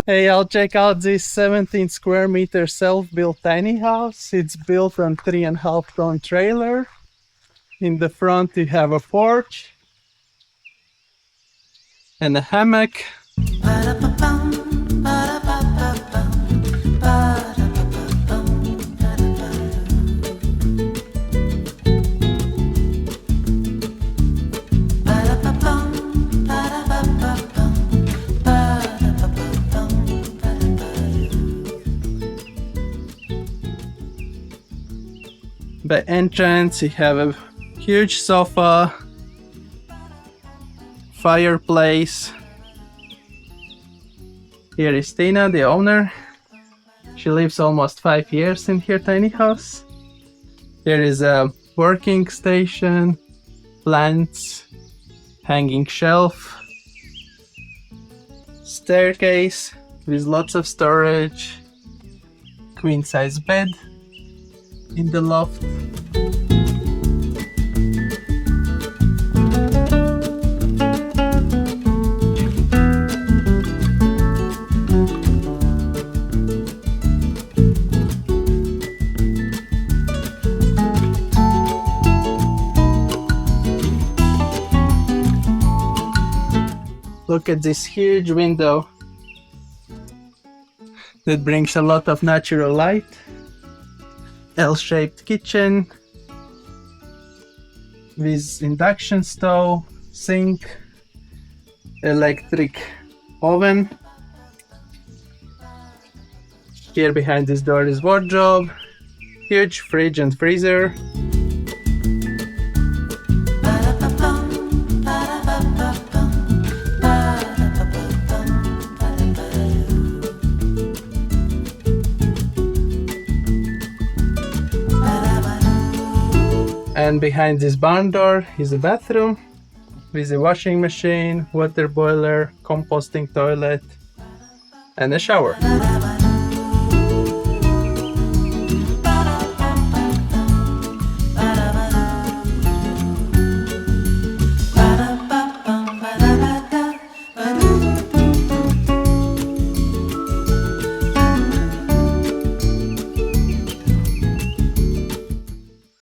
Hey, I'll check out this 17 square meter self-built tiny house. It's built on 3.5 ton trailer. In the front you have a porch and a hammock. By entrance you have a huge sofa, fireplace. Here is Tina, the owner. She lives almost 5 years in her tiny house. There is a working station, plants, hanging shelf, staircase with lots of storage, queen size bed in the loft. Look at this huge window that brings a lot of natural light. L-shaped kitchen with induction stove, sink, electric oven. Here behind this door is wardrobe, huge fridge and freezer. And behind this barn door is a bathroom with a washing machine, water boiler, composting toilet, and a shower.